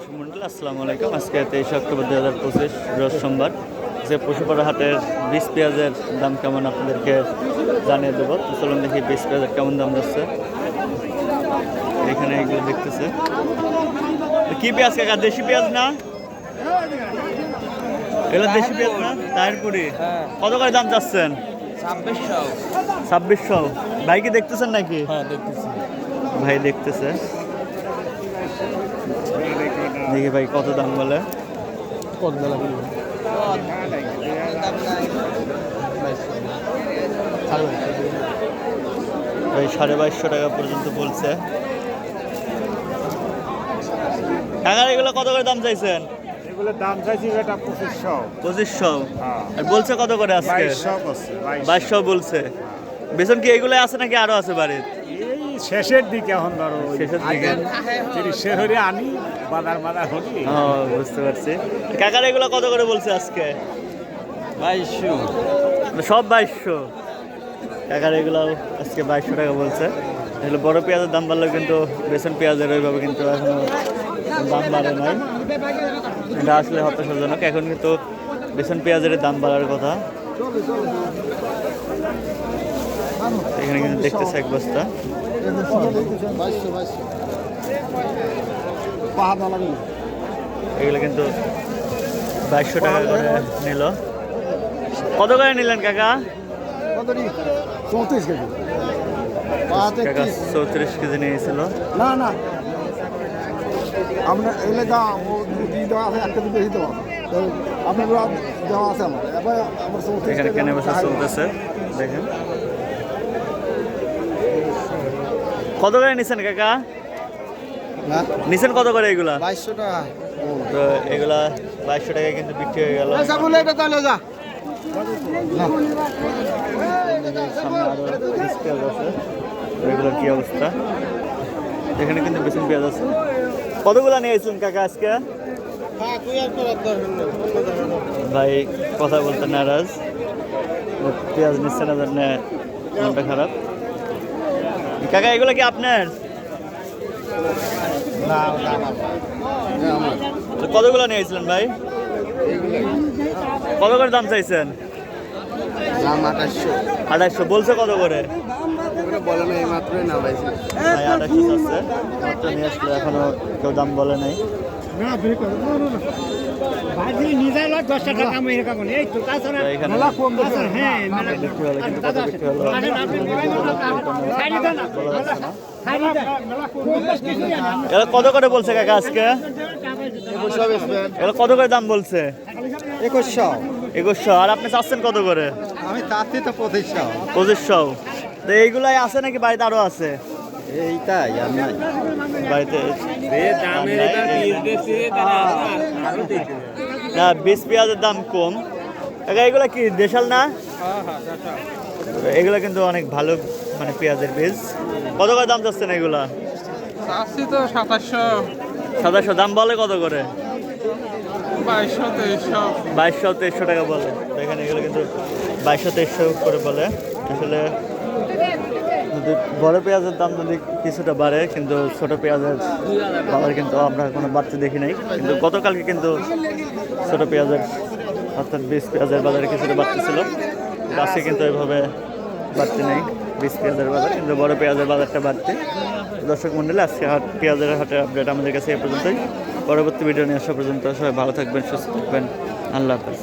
দর্শক মন্ডল আসসালামু আলাইকুম। আজকে 23 অক্টোবর 2025 রোজ সোমবার। যে পশুপাড়া হাটের বীজ পেঁয়াজের দাম কেমন আপনাদেরকে জানিয়ে দেবো। তো চলুন দেখি বীজ পেঁয়াজের কেমন দাম যাচ্ছে। এখানে এগুলো দেখতেছে কি পেঁয়াজ কাকা? দেশি পেঁয়াজ না? এগুলো দেশি পেঁয়াজ না? তাহিরপুরি। কত করে দাম চাচ্ছেন? 2600। ভাই কি দেখতেছেন নাকি? হ্যাঁ দেখতেছি। ভাই দেখতেছে, দেখি ভাই কত দাম বলে। কত বেলা দিল? ভাই 2250 টাকা পর্যন্ত বলছে। টাকার এগুলো কত করে দাম চাইছেন? এগুলো দাম চাইছি এটা 2500 আর বলছে কত করে আজকে? 2200 বলছে। বেতন কি এগুলো আছে নাকি আরো আছে বাড়ির? এই শেষের দিকে এখন ধরো শেষের দিকে সে হরে আনি বাজার হরি। বুঝতে পারছি। কাকার এগুলো কত করে বলছে আজকে? 2200। সব 2200। কাকার এগুলো আজকে 2200 টাকা বলছে। এগুলো বড় পেঁয়াজের দাম বাড়লেও কিন্তু বেসন পেঁয়াজের ওইভাবে কিন্তু এখনো দাম বাড়ে নাই। এটা আসলে হতাশাজনক। এখন কিন্তু বেসন পেঁয়াজের দাম বাড়ার কথা। এখানে কিন্তু দেখতেছে এক বস্তা। এগুলো কিন্তু 2200 টাকা করে নিল। কত করে নিলেন কাকা? কাকা 34 কেজি নিয়েছিল। না না আমরা এলে যা দেওয়া আছে একটা দুটো বেশি দেওয়া তো আপনার দেওয়া আছে আমার এবার আমার এখানে কেনে বসে চলতেছে দেখেন। কত করে নিছেন কাকা? নিছেন কত করে এগুলা? 2200 টাকা। তো এগুলা 2200 টাকায় কিন্তু বিক্রি হয়ে গেল। সামনে আরো পেঁয়াজ আছে, এগুলোর কি অবস্থা? এখানে কিন্তু বেসন পেঁয়াজ আছে। কতগুলা নিয়েছেন কাকা আজকে? ভাই কথা বলতে নারাজ, পেঁয়াজ নিচ্ছে না জন্য মনটা খারাপ। কাকা এগুলো কি আপনার? কতগুলো নিয়েছিলেন ভাই? কত করে দাম চাইছেন? 2800 বলছে। কত করে বলে না এই মাত্রই না ভাই 2800 আছে। মাত্র নিয়ে আসলে এখনো কেউ দাম বলে নাই। কত করে বলছে কাকা আজকে? কত করে দাম বলছে? 2100। আর আপনি চাচ্ছেন কত করে? আমি চাচ্ছি তো 2500। তো এইগুলাই আছে নাকি বাড়িতে আরো আছে? এইটাই আর নাই বাড়িতে না, বীজ পেঁয়াজের দাম কম। এগুলো কি দেশাল না? এগুলো কিন্তু অনেক ভালো মানে পেঁয়াজের বীজ। কত করে দাম চাচ্ছেন এগুলা? চাচ্ছি তো 2700। 2700 দাম বলে কত করে? 2200-2300 টাকা বলে। তো এখানে এগুলো কিন্তু 2200-2300 করে বলে। আসলে যদি বড় পেঁয়াজের দাম যদি কিছুটা বাড়ে, কিন্তু ছোট পেঁয়াজের বাজার কিন্তু আমরা কোনো বাড়তে দেখি নাই। কিন্তু গতকালকে কিন্তু ছোট পেঁয়াজের অর্থাৎ বীজ পেঁয়াজের বাজারে কিছুটা বাড়তেছিল। আজকে কিন্তু এইভাবে বাড়তে নেই বীজ পেঁয়াজের বাজার, কিন্তু বড় পেঁয়াজের বাজারটা বাড়তে। দর্শক মন্ডলী, আজকে পেঁয়াজের হাটের আপডেট আমাদের কাছে এ পর্যন্তই। পরবর্তী ভিডিও নিয়ে আসা পর্যন্ত সবাই ভালো থাকবেন, সুস্থ থাকবেন। আল্লাহ হাফেজ।